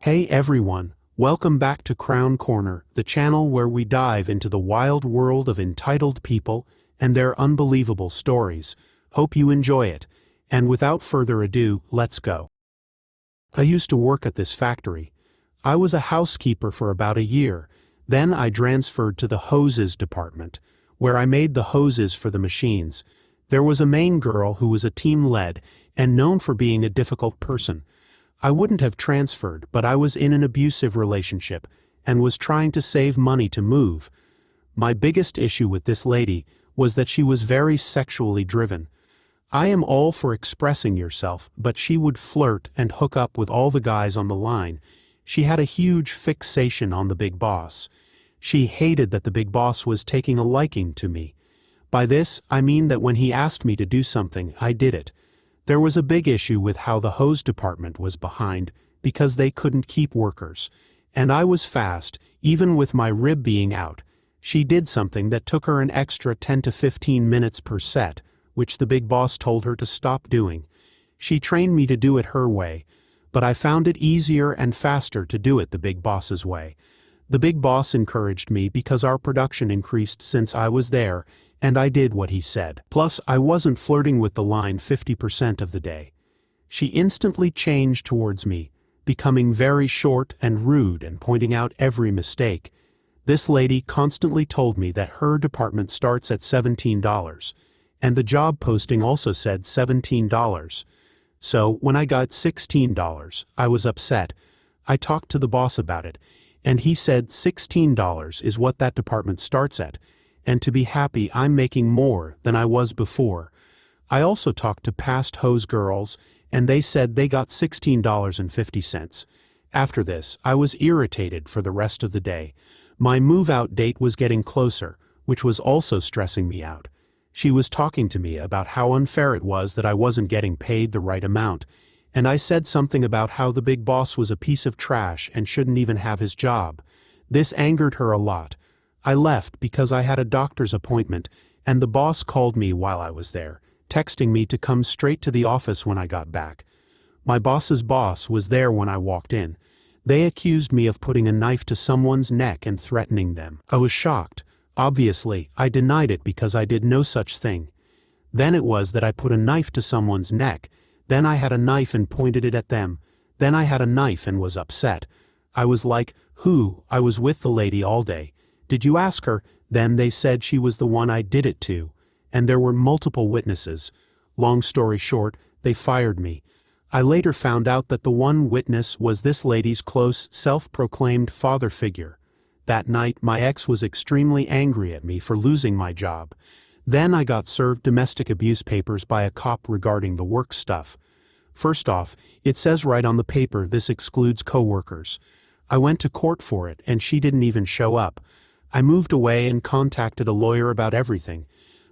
Hey everyone, welcome back to K-Korner, the channel where we dive into the wild world of entitled people and their unbelievable stories. Hope you enjoy it, and without further ado, let's go. I used to work at this factory. I was a housekeeper for about a year, then I transferred to the hoses department, where I made the hoses for the machines. There was a main girl who was a team lead and known for being a difficult person. I wouldn't have transferred, but I was in an abusive relationship and was trying to save money to move. My biggest issue with this lady was that she was very sexually driven. I am all for expressing yourself, but she would flirt and hook up with all the guys on the line. She had a huge fixation on the big boss. She hated that the big boss was taking a liking to me. By this, I mean that when he asked me to do something, I did it. There was a big issue with how the hose department was behind because they couldn't keep workers. And I was fast, even with my rib being out. She did something that took her an extra 10 to 15 minutes per set, which the big boss told her to stop doing. She trained me to do it her way, but I found it easier and faster to do it the big boss's way. The big boss encouraged me because our production increased since I was there, and I did what he said. Plus, I wasn't flirting with the line 50% of the day. She instantly changed towards me, becoming very short and rude and pointing out every mistake. This lady constantly told me that her department starts at $17, and the job posting also said $17. So, when I got $16, I was upset. I talked to the boss about it, and he said $16 is what that department starts at, and to be happy I'm making more than I was before. I also talked to past hose girls, and they said they got $16.50. After this, I was irritated for the rest of the day. My move-out date was getting closer, which was also stressing me out. She was talking to me about how unfair it was that I wasn't getting paid the right amount, and I said something about how the big boss was a piece of trash and shouldn't even have his job. This angered her a lot. I left because I had a doctor's appointment, and the boss called me while I was there, texting me to come straight to the office when I got back. My boss's boss was there when I walked in. They accused me of putting a knife to someone's neck and threatening them. I was shocked. Obviously, I denied it because I did no such thing. Then it was that I put a knife to someone's neck. Then I had a knife and pointed it at them. Then I had a knife and was upset. I was like, who? I was with the lady all day. Did you ask her? Then they said she was the one I did it to. And there were multiple witnesses. Long story short, they fired me. I later found out that the one witness was this lady's close, self-proclaimed father figure. That night, my ex was extremely angry at me for losing my job. Then I got served domestic abuse papers by a cop regarding the work stuff. First off, it says right on the paper this excludes co-workers. I went to court for it and she didn't even show up. I moved away and contacted a lawyer about everything.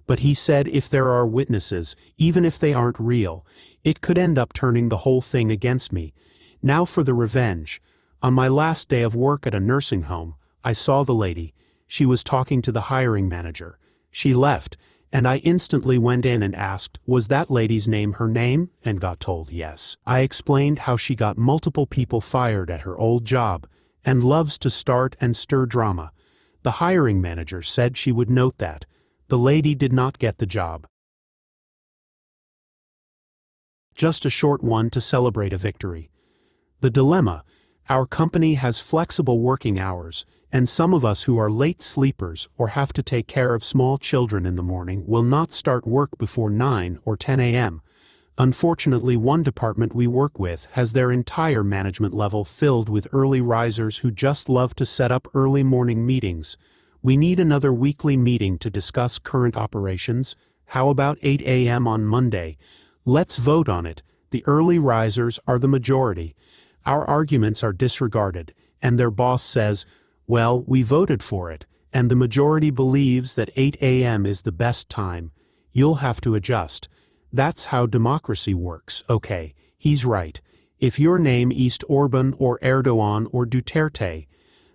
But he said if there are witnesses, even if they aren't real, it could end up turning the whole thing against me. Now for the revenge. On my last day of work at a nursing home, I saw the lady. She was talking to the hiring manager. She left, and I instantly went in and asked, was that lady's name her name? And got told yes. I explained how she got multiple people fired at her old job, and loves to start and stir drama. The hiring manager said she would note that. The lady did not get the job. Just a short one to celebrate a victory. The dilemma: our company has flexible working hours, and some of us who are late sleepers or have to take care of small children in the morning will not start work before 9 or 10 a.m. Unfortunately, one department we work with has their entire management level filled with early risers who just love to set up early morning meetings. We need another weekly meeting to discuss current operations. How about 8 a.m. on Monday? Let's vote on it. The early risers are the majority. Our arguments are disregarded, and their boss says, well, we voted for it, and the majority believes that 8 a.m. is the best time. You'll have to adjust. That's how democracy works. Okay, he's right. If your name is Orban or Erdogan or Duterte,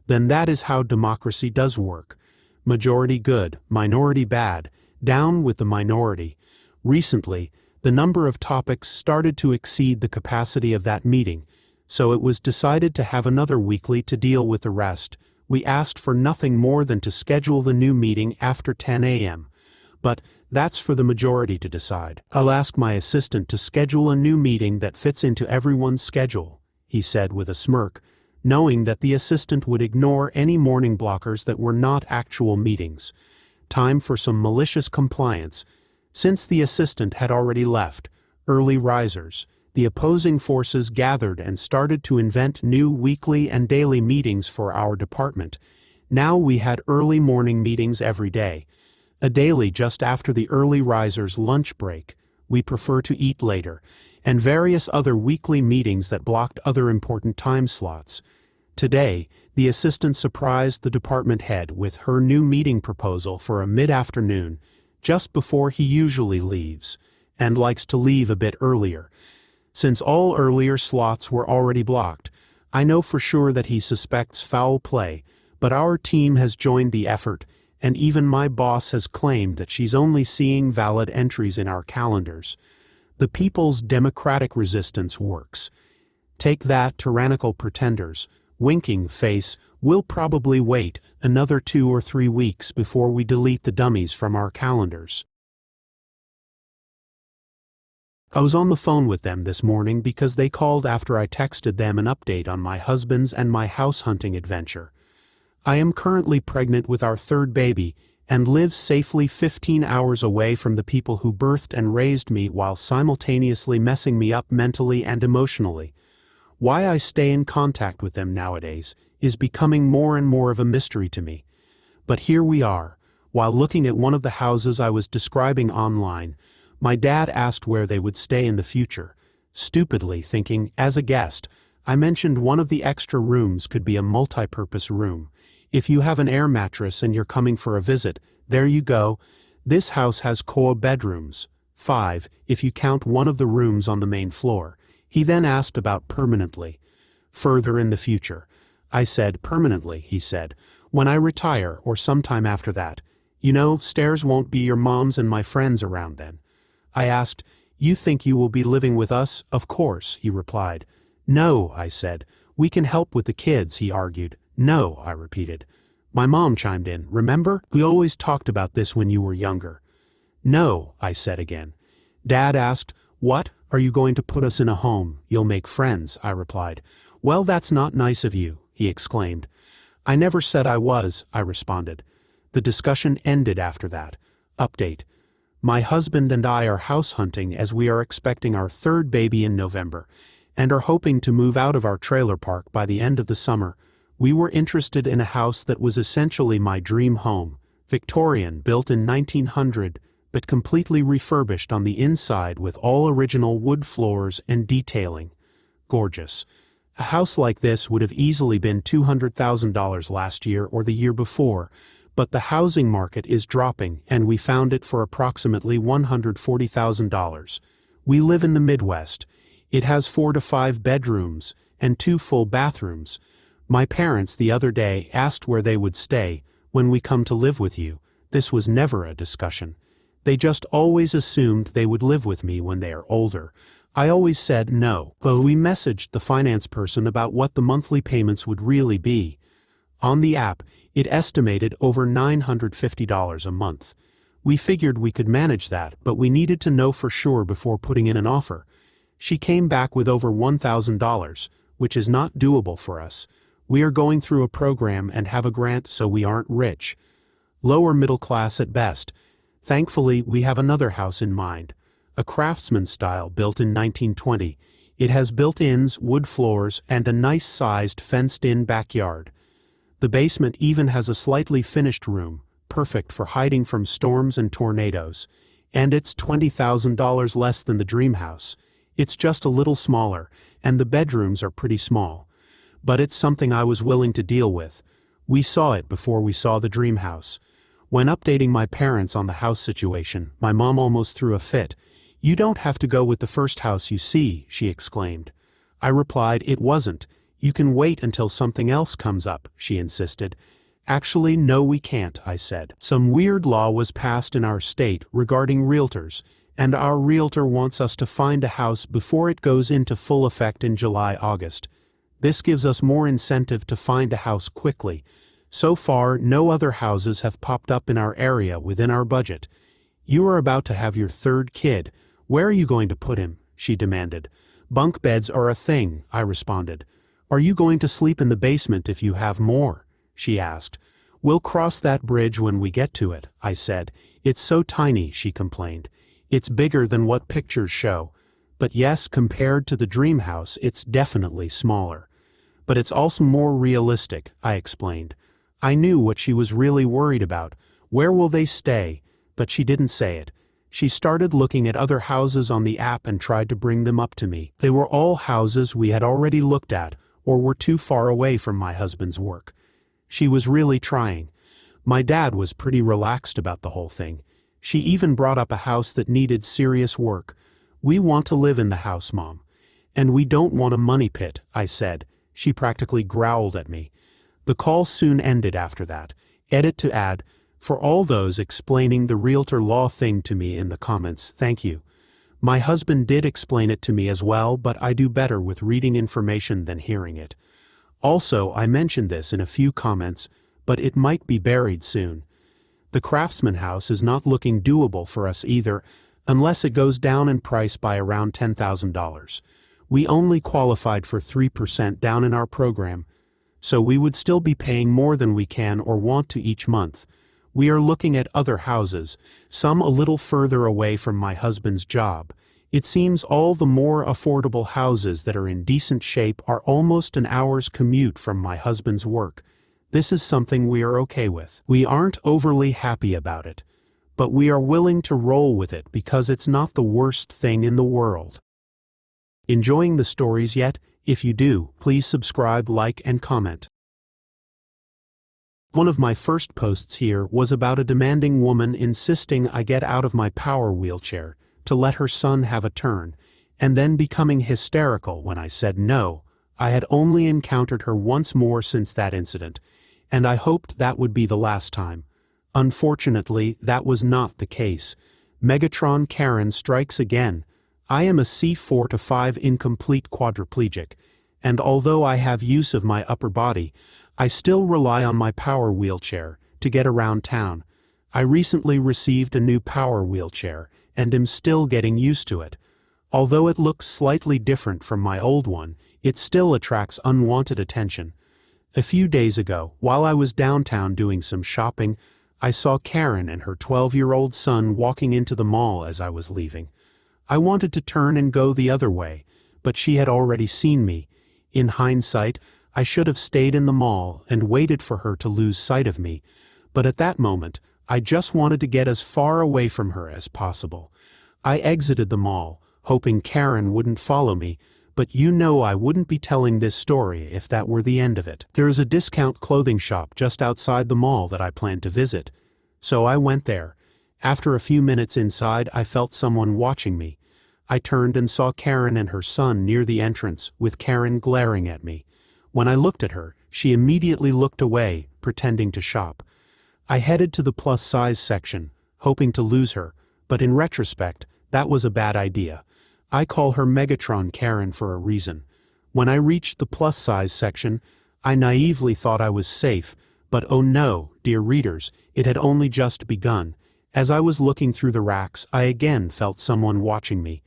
then that is how democracy does work. Majority good, minority bad, down with the minority. Recently, the number of topics started to exceed the capacity of that meeting, so it was decided to have another weekly to deal with the rest. We asked for nothing more than to schedule the new meeting after 10 a.m. But that's for the majority to decide. I'll ask my assistant to schedule a new meeting that fits into everyone's schedule, he said with a smirk, knowing that the assistant would ignore any morning blockers that were not actual meetings. Time for some malicious compliance. Since the assistant had already left, early risers, the opposing forces gathered and started to invent new weekly and daily meetings for our department. Now we had early morning meetings every day. A daily just after the early risers' lunch break, we prefer to eat later, and various other weekly meetings that blocked other important time slots. Today, the assistant surprised the department head with her new meeting proposal for a mid-afternoon, just before he usually leaves, and likes to leave a bit earlier. Since all earlier slots were already blocked, I know for sure that he suspects foul play, but our team has joined the effort, and even my boss has claimed that she's only seeing valid entries in our calendars. The people's democratic resistance works. Take that, tyrannical pretenders. Winking face, we'll probably wait another 2 or 3 weeks before we delete the dummies from our calendars. I was on the phone with them this morning because they called after I texted them an update on my husband's and my house hunting adventure. I am currently pregnant with our third baby and live safely 15 hours away from the people who birthed and raised me while simultaneously messing me up mentally and emotionally. Why I stay in contact with them nowadays is becoming more and more of a mystery to me. But here we are. While looking at one of the houses I was describing online, my dad asked where they would stay in the future. Stupidly thinking, as a guest, I mentioned one of the extra rooms could be a multi-purpose room. If you have an air mattress and you're coming for a visit, there you go. This house has co-bedrooms, 5, if you count one of the rooms on the main floor. He then asked about permanently. Further in the future. I said, permanently, he said, when I retire or sometime after that. You know, stairs won't be your mom's and my friends around then. I asked, you think you will be living with us? Of course, he replied. No, I said. We can help with the kids, he argued. No, I repeated. My mom chimed in. Remember? We always talked about this when you were younger. No, I said again. Dad asked, what? Are you going to put us in a home? You'll make friends, I replied. Well, that's not nice of you, he exclaimed. I never said I was, I responded. The discussion ended after that. Update. My husband and I are house hunting as we are expecting our third baby in November, and are hoping to move out of our trailer park by the end of the summer. We were interested in a house that was essentially my dream home, Victorian, built in 1900, but completely refurbished on the inside with all original wood floors and detailing. Gorgeous. A house like this would have easily been $200,000 last year or the year before, but the housing market is dropping and we found it for approximately $140,000. We live in the Midwest. It has 4 to 5 bedrooms and 2 full bathrooms. My parents the other day asked where they would stay when we come to live with you. This was never a discussion. They just always assumed they would live with me when they are older. I always said no, but we messaged the finance person about what the monthly payments would really be. On the app, it estimated over $950 a month. We figured we could manage that, but we needed to know for sure before putting in an offer. She came back with over $1,000, which is not doable for us. We are going through a program and have a grant, so we aren't rich. Lower middle class at best. Thankfully, we have another house in mind. A craftsman style built in 1920. It has built-ins, wood floors, and a nice-sized fenced-in backyard. The basement even has a slightly finished room, perfect for hiding from storms and tornadoes. And it's $20,000 less than the dream house. It's just a little smaller, and the bedrooms are pretty small. But it's something I was willing to deal with. We saw it before we saw the dream house. When updating my parents on the house situation, my mom almost threw a fit. You don't have to go with the first house you see, she exclaimed. I replied, it wasn't. You can wait until something else comes up, she insisted. Actually, no, we can't, I said. Some weird law was passed in our state regarding realtors, and our realtor wants us to find a house before it goes into full effect in July, August. This gives us more incentive to find a house quickly. So far, no other houses have popped up in our area within our budget. You are about to have your third kid. Where are you going to put him? She demanded. Bunk beds are a thing, I responded. Are you going to sleep in the basement if you have more? She asked. We'll cross that bridge when we get to it, I said. It's so tiny, she complained. It's bigger than what pictures show. But yes, compared to the dream house, it's definitely smaller. But it's also more realistic, I explained. I knew what she was really worried about. Where will they stay? But she didn't say it. She started looking at other houses on the app and tried to bring them up to me. They were all houses we had already looked at, or were too far away from my husband's work. She was really trying. My dad was pretty relaxed about the whole thing. She even brought up a house that needed serious work. We want to live in the house, Mom. And we don't want a money pit, I said. She practically growled at me. The call soon ended after that. Edit to add, for all those explaining the realtor law thing to me in the comments, thank you. My husband did explain it to me as well, but I do better with reading information than hearing it. Also, I mentioned this in a few comments, but it might be buried soon. The Craftsman house is not looking doable for us either, unless it goes down in price by around $10,000. We only qualified for 3% down in our program, so we would still be paying more than we can or want to each month. We are looking at other houses, some a little further away from my husband's job. It seems all the more affordable houses that are in decent shape are almost an hour's commute from my husband's work. This is something we are okay with. We aren't overly happy about it, but we are willing to roll with it because it's not the worst thing in the world. Enjoying the stories yet? If you do, please subscribe, like, and comment. One of my first posts here was about a demanding woman insisting I get out of my power wheelchair to let her son have a turn, and then becoming hysterical when I said no. I had only encountered her once more since that incident, and I hoped that would be the last time. Unfortunately, that was not the case. Megatron Karen strikes again. I am a C4 to 5 incomplete quadriplegic, and although I have use of my upper body, I still rely on my power wheelchair to get around town. I recently received a new power wheelchair and am still getting used to it. Although it looks slightly different from my old one, it still attracts unwanted attention. A few days ago, while I was downtown doing some shopping, I saw Karen and her 12-year-old son walking into the mall as I was leaving. I wanted to turn and go the other way, but she had already seen me. In hindsight, I should have stayed in the mall and waited for her to lose sight of me, but at that moment, I just wanted to get as far away from her as possible. I exited the mall, hoping Karen wouldn't follow me, but you know I wouldn't be telling this story if that were the end of it. There is a discount clothing shop just outside the mall that I planned to visit, so I went there. After a few minutes inside, I felt someone watching me. I turned and saw Karen and her son near the entrance, with Karen glaring at me. When I looked at her, she immediately looked away, pretending to shop. I headed to the plus-size section, hoping to lose her, but in retrospect, that was a bad idea. I call her Megatron Karen for a reason. When I reached the plus-size section, I naively thought I was safe, but oh no, dear readers, it had only just begun. As I was looking through the racks, I again felt someone watching me.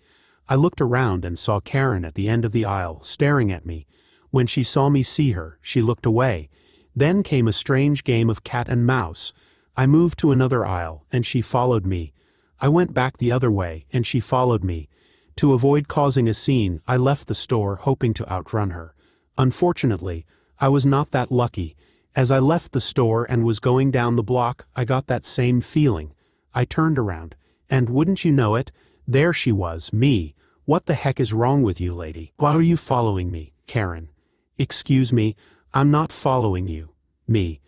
I looked around and saw Karen at the end of the aisle, staring at me. When she saw me see her, she looked away. Then came a strange game of cat and mouse. I moved to another aisle, and she followed me. I went back the other way, and she followed me. To avoid causing a scene, I left the store hoping to outrun her. Unfortunately, I was not that lucky. As I left the store and was going down the block, I got that same feeling. I turned around, and wouldn't you know it, there she was, me. What the heck is wrong with you, lady? Why are you following me, Karen? Excuse me, I'm not following you. Me.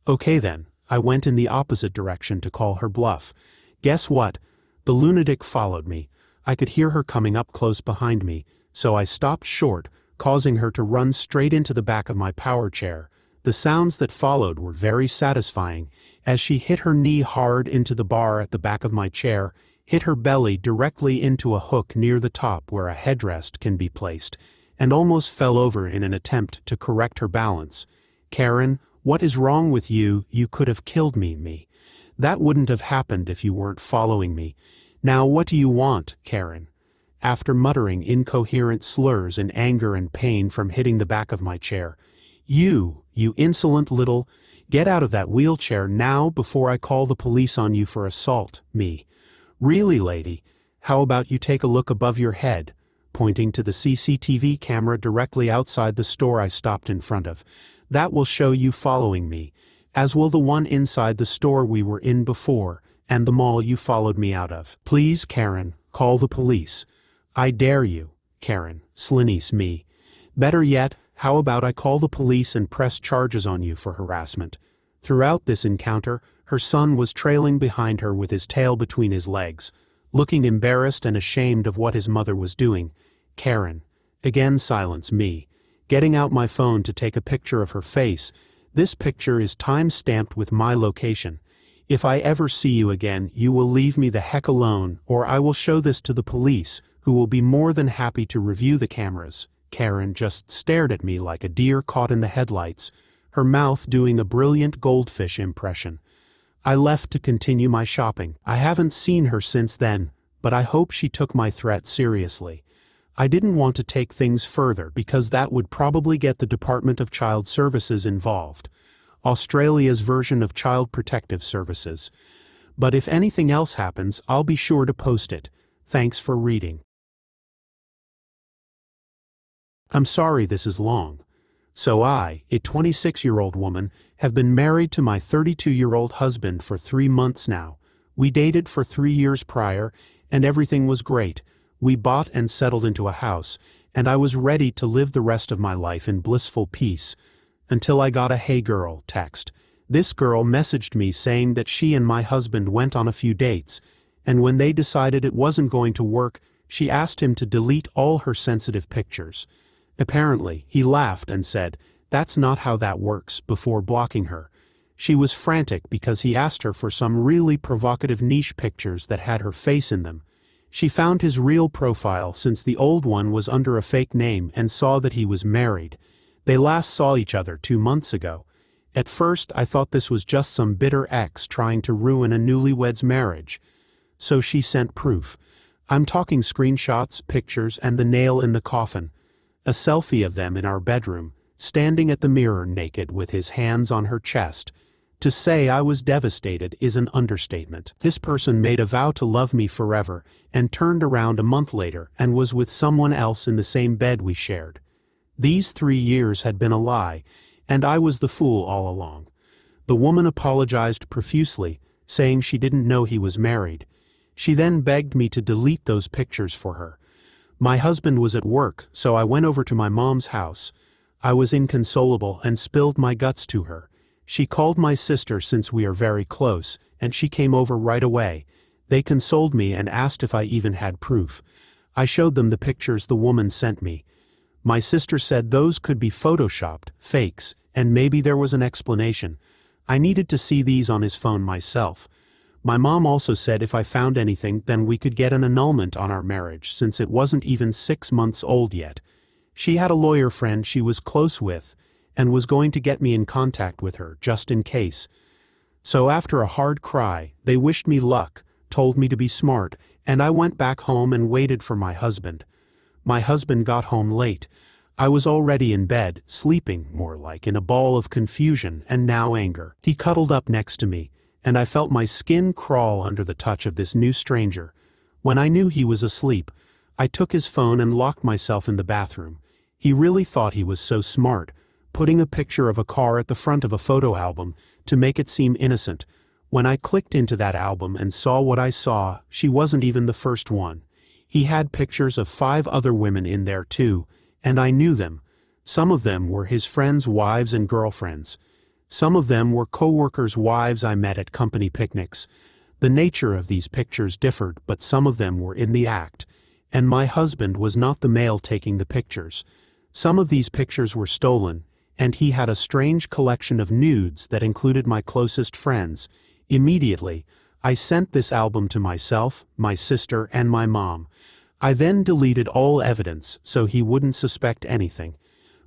Okay then, I went in the opposite direction to call her bluff. Guess what? The lunatic followed me. I could hear her coming up close behind me, so I stopped short, causing her to run straight into the back of my power chair. The sounds that followed were very satisfying, as she hit her knee hard into the bar at the back of my chair, hit her belly directly into a hook near the top where a headrest can be placed, and almost fell over in an attempt to correct her balance. "Karen, what is wrong with you? You could have killed me. That wouldn't have happened if you weren't following me. Now what do you want, Karen?" After muttering incoherent slurs in anger and pain from hitting the back of my chair. You insolent little... Get out of that wheelchair now before I call the police on you for assault, me. Really, lady, how about you take a look above your head, pointing to the CCTV camera directly outside the store I stopped in front of. That will show you following me, as will the one inside the store we were in before, and the mall you followed me out of. Please, Karen, call the police. I dare you, Karen, Slinnies me. Better yet, how about I call the police and press charges on you for harassment? Throughout this encounter, her son was trailing behind her with his tail between his legs, looking embarrassed and ashamed of what his mother was doing. Karen. Again silence me. Getting out my phone to take a picture of her face. This picture is time-stamped with my location. If I ever see you again, you will leave me the heck alone, or I will show this to the police, who will be more than happy to review the cameras. Karen just stared at me like a deer caught in the headlights, her mouth doing a brilliant goldfish impression. I left to continue my shopping. I haven't seen her since then, but I hope she took my threat seriously. I didn't want to take things further because that would probably get the Department of Child Services involved, Australia's version of Child Protective Services. But if anything else happens, I'll be sure to post it. Thanks for reading. I'm sorry this is long. So I, a 26-year-old woman, have been married to my 32-year-old husband for 3 months now. We dated for 3 years prior, and everything was great. We bought and settled into a house, and I was ready to live the rest of my life in blissful peace. Until I got a "Hey girl" text. This girl messaged me saying that she and my husband went on a few dates, and when they decided it wasn't going to work, she asked him to delete all her sensitive pictures. Apparently, he laughed and said, "That's not how that works," before blocking her. She was frantic because he asked her for some really provocative niche pictures that had her face in them. She found his real profile since the old one was under a fake name and saw that he was married. They last saw each other 2 months ago. At first, I thought this was just some bitter ex trying to ruin a newlywed's marriage. So she sent proof. I'm talking screenshots, pictures, and the nail in the coffin. A selfie of them in our bedroom, standing at the mirror naked with his hands on her chest. To say I was devastated is an understatement. This person made a vow to love me forever and turned around a month later and was with someone else in the same bed we shared. These 3 years had been a lie, and I was the fool all along. The woman apologized profusely, saying she didn't know he was married. She then begged me to delete those pictures for her. My husband was at work, so I went over to my mom's house. I was inconsolable and spilled my guts to her. She called my sister since we are very close, and she came over right away. They consoled me and asked if I even had proof. I showed them the pictures the woman sent me. My sister said those could be photoshopped, fakes, and maybe there was an explanation. I needed to see these on his phone myself. My mom also said if I found anything, then we could get an annulment on our marriage since it wasn't even 6 months old yet. She had a lawyer friend she was close with and was going to get me in contact with her just in case. So after a hard cry, they wished me luck, told me to be smart, and I went back home and waited for my husband. My husband got home late. I was already in bed, sleeping, more like, in a ball of confusion and now anger. He cuddled up next to me, and I felt my skin crawl under the touch of this new stranger. When I knew he was asleep, I took his phone and locked myself in the bathroom. He really thought he was so smart, putting a picture of a car at the front of a photo album to make it seem innocent. When I clicked into that album and saw what I saw, she wasn't even the first one. He had pictures of 5 other women in there too, and I knew them. Some of them were his friends' wives and girlfriends. Some of them were co-workers' wives I met at company picnics. The nature of these pictures differed, but some of them were in the act, and my husband was not the male taking the pictures. Some of these pictures were stolen, and he had a strange collection of nudes that included my closest friends. Immediately, I sent this album to myself, my sister, and my mom. I then deleted all evidence so he wouldn't suspect anything.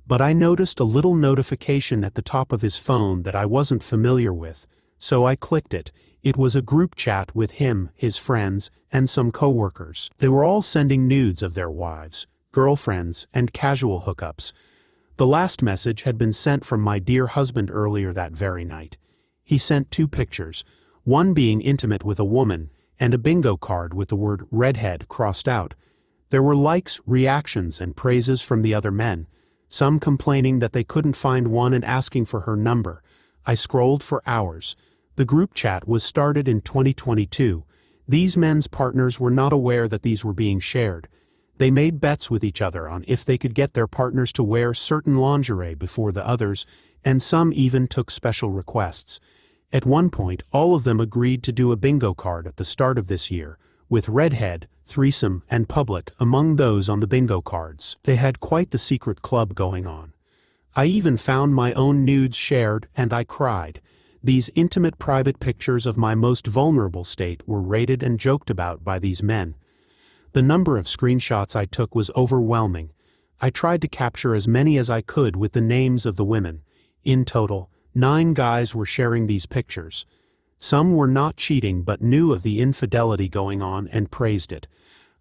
But I noticed a little notification at the top of his phone that I wasn't familiar with, so I clicked it. It was a group chat with him, his friends, and some coworkers. They were all sending nudes of their wives, girlfriends, and casual hookups. The last message had been sent from my dear husband earlier that very night. He sent 2 pictures, one being intimate with a woman, and a bingo card with the word redhead crossed out. There were likes, reactions, and praises from the other men, some complaining that they couldn't find one and asking for her number. I scrolled for hours. The group chat was started in 2022. These men's partners were not aware that these were being shared. They made bets with each other on if they could get their partners to wear certain lingerie before the others, and some even took special requests. At one point, all of them agreed to do a bingo card at the start of this year, with redhead, threesome, and public among those on the bingo cards. They had quite the secret club going on. I even found my own nudes shared, and I cried. These intimate private pictures of my most vulnerable state were rated and joked about by these men. The number of screenshots I took was overwhelming. I tried to capture as many as I could with the names of the women. In total, 9 guys were sharing these pictures. Some were not cheating but knew of the infidelity going on and praised it.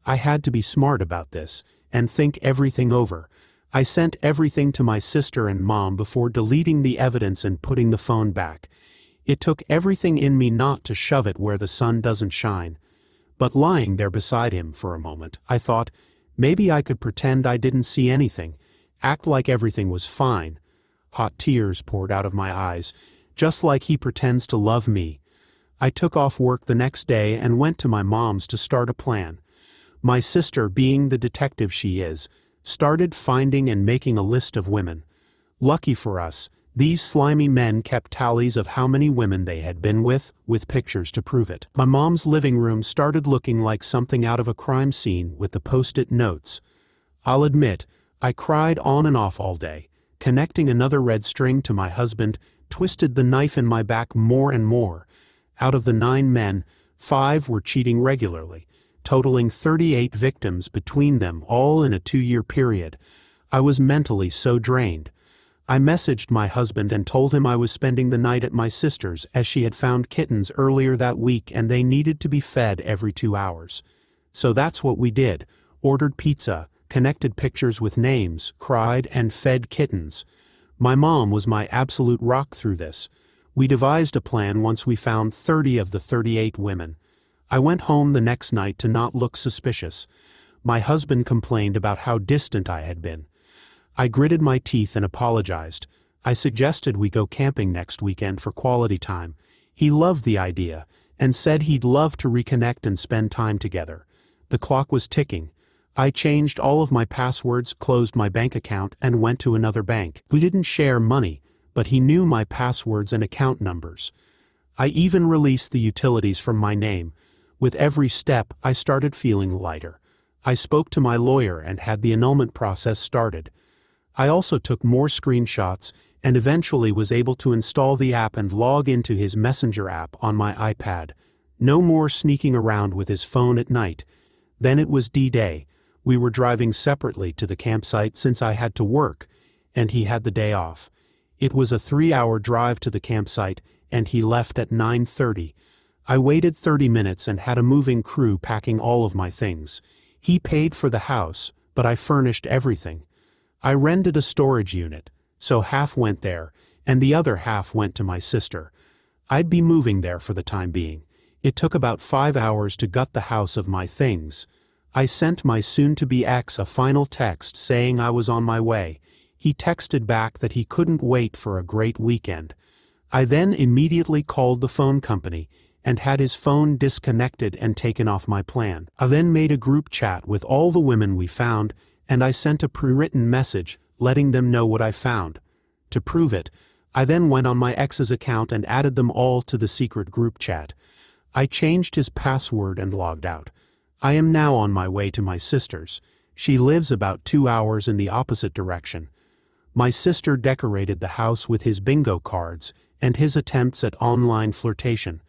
I had to be smart about this, and think everything over. I sent everything to my sister and mom before deleting the evidence and putting the phone back. It took everything in me not to shove it where the sun doesn't shine. But lying there beside him for a moment, I thought, maybe I could pretend I didn't see anything, act like everything was fine. Hot tears poured out of my eyes, just like he pretends to love me. I took off work the next day and went to my mom's to start a plan. My sister, being the detective she is, started finding and making a list of women. Lucky for us, these slimy men kept tallies of how many women they had been with pictures to prove it. My mom's living room started looking like something out of a crime scene with the post-it notes. I'll admit, I cried on and off all day, connecting another red string to my husband, twisted the knife in my back more and more. Out of the 9 men, 5 were cheating regularly, totaling 38 victims between them, all in a 2-year period. I was mentally so drained. I messaged my husband and told him I was spending the night at my sister's as she had found kittens earlier that week and they needed to be fed every 2 hours. So that's what we did, ordered pizza, connected pictures with names, cried, and fed kittens. My mom was my absolute rock through this. We devised a plan once we found 30 of the 38 women. I went home the next night to not look suspicious. My husband complained about how distant I had been. I gritted my teeth and apologized. I suggested we go camping next weekend for quality time. He loved the idea, and said he'd love to reconnect and spend time together. The clock was ticking. I changed all of my passwords, closed my bank account, and went to another bank. We didn't share money, but he knew my passwords and account numbers. I even released the utilities from my name. With every step, I started feeling lighter. I spoke to my lawyer and had the annulment process started. I also took more screenshots and eventually was able to install the app and log into his Messenger app on my iPad. No more sneaking around with his phone at night. Then it was D-Day. We were driving separately to the campsite since I had to work, and he had the day off. It was a 3-hour drive to the campsite, and he left at 9:30. I waited 30 minutes and had a moving crew packing all of my things. He paid for the house, but I furnished everything. I rented a storage unit, so half went there, and the other half went to my sister. I'd be moving there for the time being. It took about 5 hours to gut the house of my things. I sent my soon-to-be ex a final text saying I was on my way. He texted back that he couldn't wait for a great weekend. I then immediately called the phone company and had his phone disconnected and taken off my plan. I then made a group chat with all the women we found, and I sent a pre-written message letting them know what I found. To prove it, I then went on my ex's account and added them all to the secret group chat. I changed his password and logged out. I am now on my way to my sister's. She lives about 2 hours in the opposite direction. My sister decorated the house with his bingo cards and his attempts at online flirtation.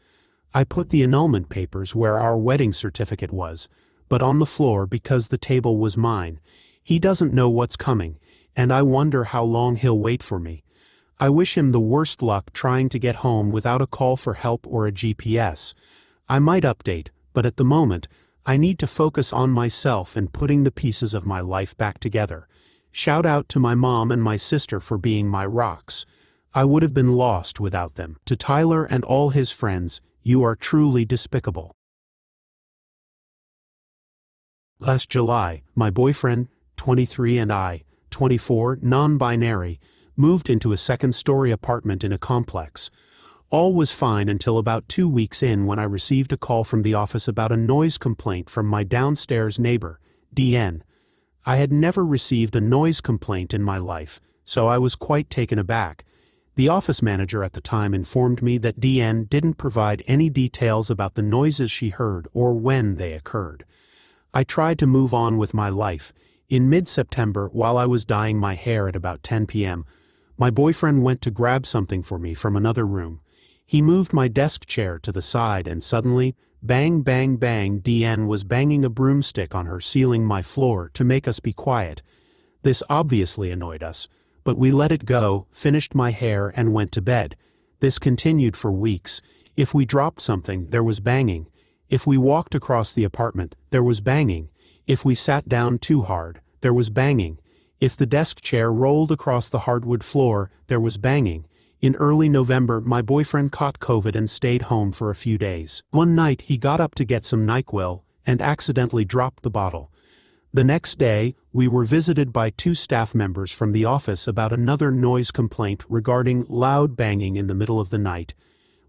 I put the annulment papers where our wedding certificate was, but on the floor because the table was mine. He doesn't know what's coming, and I wonder how long he'll wait for me. I wish him the worst luck trying to get home without a call for help or a GPS. I might update, but at the moment, I need to focus on myself and putting the pieces of my life back together. Shout out to my mom and my sister for being my rocks. I would have been lost without them. To Tyler and all his friends, you are truly despicable. Last July, my boyfriend, 23, and I, 24, non-binary, moved into a second-story apartment in a complex. All was fine until about 2 weeks in when I received a call from the office about a noise complaint from my downstairs neighbor, DN. I had never received a noise complaint in my life, so I was quite taken aback. The office manager at the time informed me that DN didn't provide any details about the noises she heard or when they occurred. I tried to move on with my life. In mid-September, while I was dyeing my hair at about 10 p.m., my boyfriend went to grab something for me from another room. He moved my desk chair to the side and suddenly, bang bang bang, DN was banging a broomstick on her ceiling my floor to make us be quiet. This obviously annoyed us, but we let it go, finished my hair and went to bed. This continued for weeks. If we dropped something, there was banging. If we walked across the apartment, there was banging. If we sat down too hard, there was banging. If the desk chair rolled across the hardwood floor, there was banging. In early November, my boyfriend caught COVID and stayed home for a few days. One night, he got up to get some NyQuil and accidentally dropped the bottle. The next day, we were visited by 2 staff members from the office about another noise complaint regarding loud banging in the middle of the night.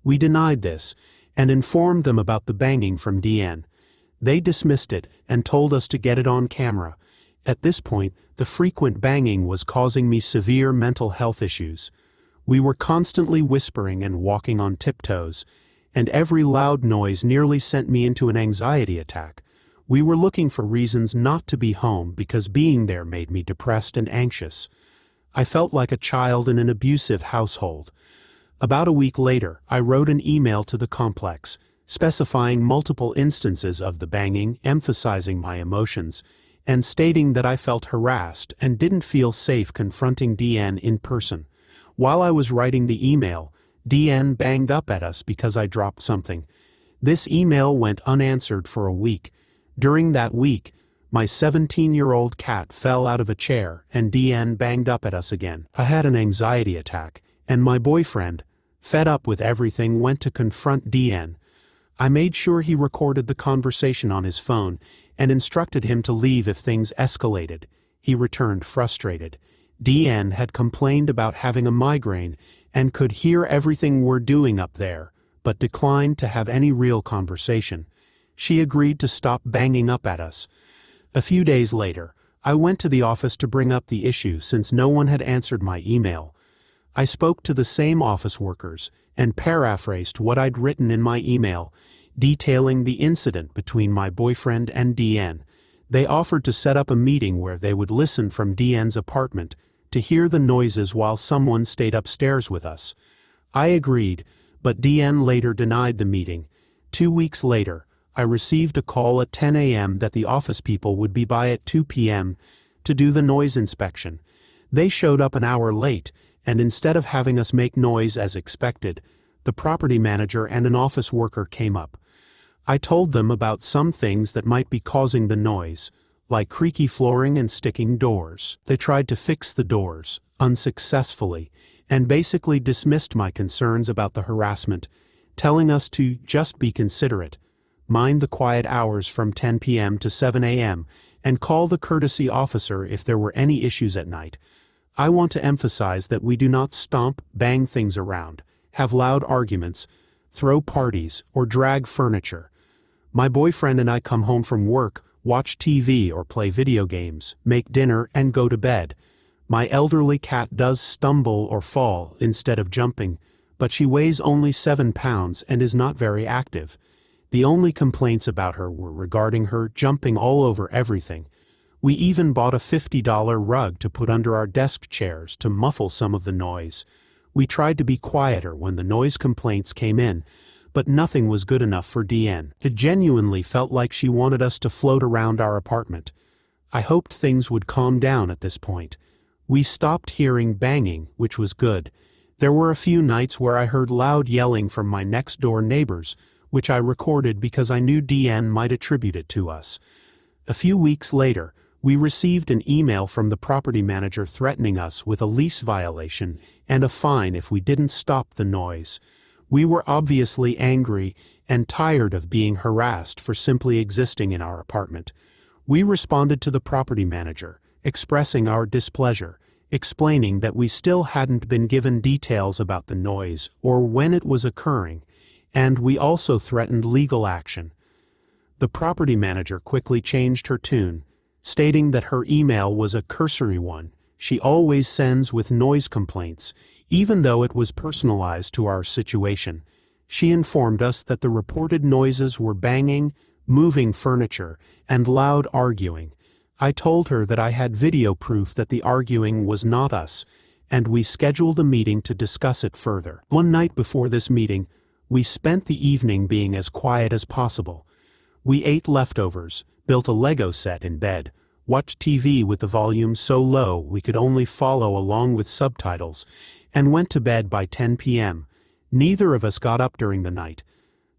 We denied this and informed them about the banging from DN. They dismissed it and told us to get it on camera. At this point, the frequent banging was causing me severe mental health issues. We were constantly whispering and walking on tiptoes, and every loud noise nearly sent me into an anxiety attack. We were looking for reasons not to be home because being there made me depressed and anxious. I felt like a child in an abusive household. About a week later, I wrote an email to the complex, specifying multiple instances of the banging, emphasizing my emotions, and stating that I felt harassed and didn't feel safe confronting DN in person. While I was writing the email, DN banged up at us because I dropped something. This email went unanswered for a week. During that week, my 17-year-old cat fell out of a chair and DN banged up at us again. I had an anxiety attack, and my boyfriend, fed up with everything, went to confront DN. I made sure he recorded the conversation on his phone and instructed him to leave if things escalated. He returned frustrated. DN had complained about having a migraine and could hear everything we're doing up there, but declined to have any real conversation. She agreed to stop banging up at us. A few days later, I went to the office to bring up the issue since no one had answered my email. I spoke to the same office workers and paraphrased what I'd written in my email, detailing the incident between my boyfriend and DN. They offered to set up a meeting where they would listen from DN's apartment to hear the noises while someone stayed upstairs with us. I agreed, but DN later denied the meeting. 2 weeks later, I received a call at 10 a.m. that the office people would be by at 2 p.m. to do the noise inspection. They showed up an hour late, and instead of having us make noise as expected, the property manager and an office worker came up. I told them about some things that might be causing the noise, like creaky flooring and sticking doors. They tried to fix the doors, unsuccessfully, and basically dismissed my concerns about the harassment, telling us to just be considerate, mind the quiet hours from 10 p.m. to 7 a.m., and call the courtesy officer if there were any issues at night. I want to emphasize that we do not stomp, bang things around, have loud arguments, throw parties, or drag furniture. My boyfriend and I come home from work, watch TV or play video games, make dinner, and go to bed. My elderly cat does stumble or fall instead of jumping, but she weighs only 7 pounds and is not very active. The only complaints about her were regarding her jumping all over everything. We even bought a $50 rug to put under our desk chairs to muffle some of the noise. We tried to be quieter when the noise complaints came in, but nothing was good enough for DN. It genuinely felt like she wanted us to float around our apartment. I hoped things would calm down at this point. We stopped hearing banging, which was good. There were a few nights where I heard loud yelling from my next-door neighbors, which I recorded because I knew DN might attribute it to us. A few weeks later, we received an email from the property manager threatening us with a lease violation and a fine if we didn't stop the noise. We were obviously angry and tired of being harassed for simply existing in our apartment. We responded to the property manager, expressing our displeasure, explaining that we still hadn't been given details about the noise or when it was occurring, and we also threatened legal action. The property manager quickly changed her tune, stating that her email was a cursory one she always sends with noise complaints, even though it was personalized to our situation. She informed us that the reported noises were banging, moving furniture, and loud arguing. I told her that I had video proof that the arguing was not us, and we scheduled a meeting to discuss it further. One night before this meeting, we spent the evening being as quiet as possible. We ate leftovers, built a Lego set in bed, watched TV with the volume so low we could only follow along with subtitles, and went to bed by 10 p.m. Neither of us got up during the night.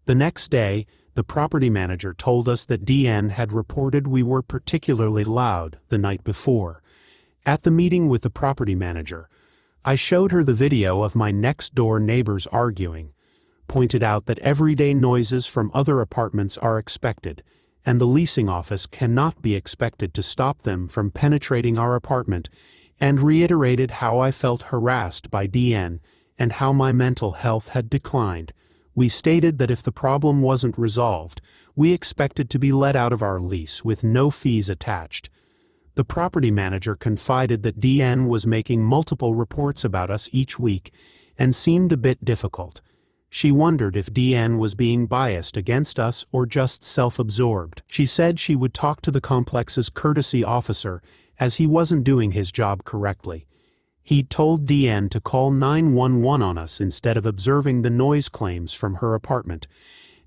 The next day, the property manager told us that DN had reported we were particularly loud the night before. At the meeting with the property manager, I showed her the video of my next-door neighbors arguing, pointed out that everyday noises from other apartments are expected, and the leasing office cannot be expected to stop them from penetrating our apartment, and reiterated how I felt harassed by DN and how my mental health had declined. We stated that if the problem wasn't resolved, we expected to be let out of our lease with no fees attached. The property manager confided that DN was making multiple reports about us each week and seemed a bit difficult. She wondered if DN was being biased against us or just self-absorbed. She said she would talk to the complex's courtesy officer as he wasn't doing his job correctly. He'd told DN to call 911 on us instead of observing the noise claims from her apartment,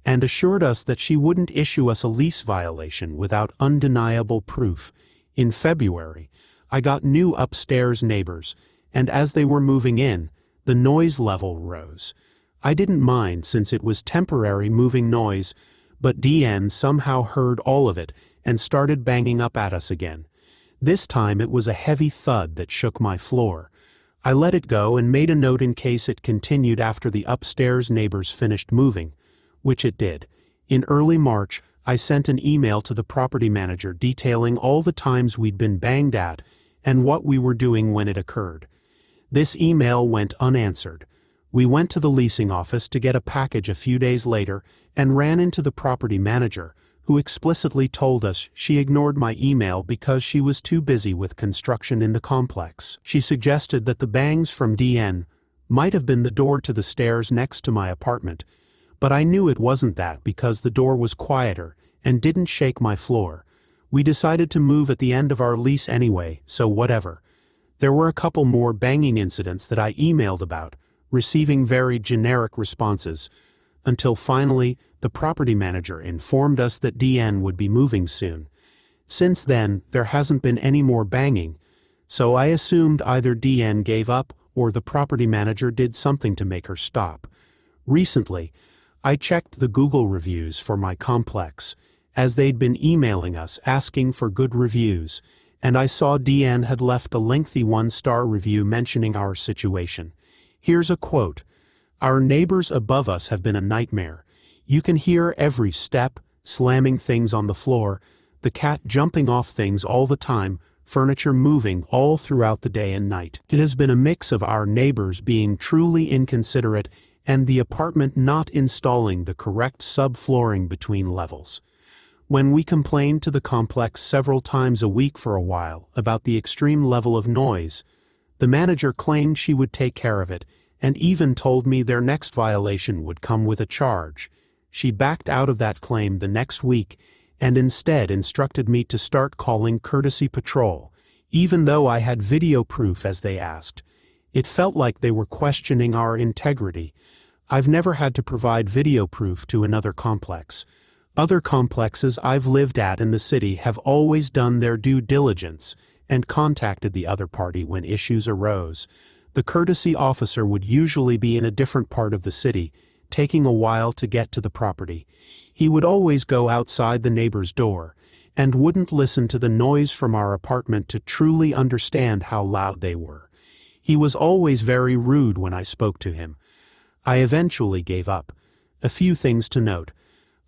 and assured us that she wouldn't issue us a lease violation without undeniable proof. In February, I got new upstairs neighbors, and as they were moving in, the noise level rose. I didn't mind since it was temporary moving noise, but DN somehow heard all of it and started banging up at us again. This time it was a heavy thud that shook my floor. I let it go and made a note in case it continued after the upstairs neighbors finished moving, which it did. In early March, I sent an email to the property manager detailing all the times we'd been banged at and what we were doing when it occurred. This email went unanswered. We went to the leasing office to get a package a few days later and ran into the property manager, who explicitly told us she ignored my email because she was too busy with construction in the complex. She suggested that the bangs from DN might have been the door to the stairs next to my apartment, but I knew it wasn't that because the door was quieter and didn't shake my floor. We decided to move at the end of our lease anyway, so whatever. There were a couple more banging incidents that I emailed about, receiving very generic responses, until finally the property manager informed us that DN would be moving soon. Since then, there hasn't been any more banging, so I assumed either DN gave up or the property manager did something to make her stop. Recently, I checked the Google reviews for my complex, as they'd been emailing us asking for good reviews, and I saw DN had left a lengthy 1-star review mentioning our situation. Here's a quote: "Our neighbors above us have been a nightmare. You can hear every step, slamming things on the floor, the cat jumping off things all the time, furniture moving all throughout the day and night. It has been a mix of our neighbors being truly inconsiderate and the apartment not installing the correct subflooring between levels. When we complained to the complex several times a week for a while about the extreme level of noise, the manager claimed she would take care of it and even told me their next violation would come with a charge. She backed out of that claim the next week and instead instructed me to start calling Courtesy Patrol, even though I had video proof as they asked. It felt like they were questioning our integrity. I've never had to provide video proof to another complex. Other complexes I've lived at in the city have always done their due diligence and contacted the other party when issues arose. The courtesy officer would usually be in a different part of the city, taking a while to get to the property. He would always go outside the neighbor's door, and wouldn't listen to the noise from our apartment to truly understand how loud they were. He was always very rude when I spoke to him. I eventually gave up. A few things to note.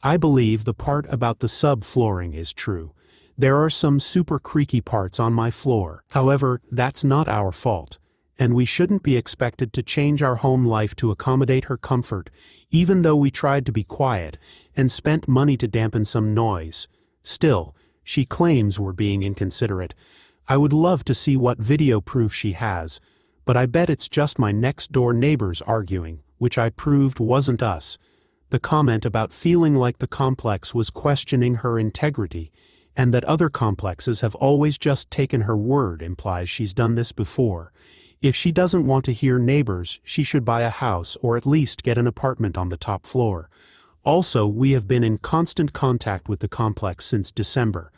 I believe the part about the sub-flooring is true. There are some super creaky parts on my floor. However, that's not our fault, and we shouldn't be expected to change our home life to accommodate her comfort, even though we tried to be quiet and spent money to dampen some noise. Still, she claims we're being inconsiderate. I would love to see what video proof she has, but I bet it's just my next-door neighbors arguing, which I proved wasn't us. The comment about feeling like the complex was questioning her integrity, and that other complexes have always just taken her word, implies she's done this before. If she doesn't want to hear neighbors, she should buy a house or at least get an apartment on the top floor. Also, we have been in constant contact with the complex since December.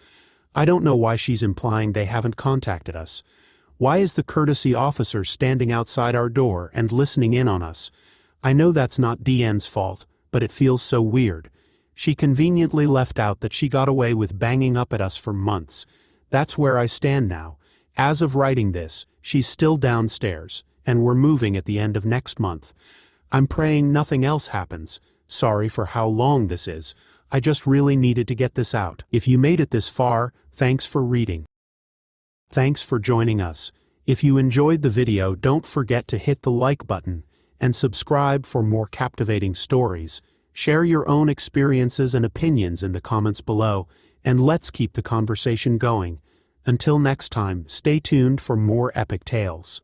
I don't know why she's implying they haven't contacted us. Why is the courtesy officer standing outside our door and listening in on us? I know that's not DN's fault, but it feels so weird. She conveniently left out that she got away with banging up at us for months. That's where I stand now. As of writing this, she's still downstairs, and we're moving at the end of next month. I'm praying nothing else happens. Sorry for how long this is. I just really needed to get this out. If you made it this far, thanks for reading. Thanks for joining us. If you enjoyed the video, don't forget to hit the like button and subscribe for more captivating stories. Share your own experiences and opinions in the comments below, and let's keep the conversation going. Until next time, stay tuned for more epic tales.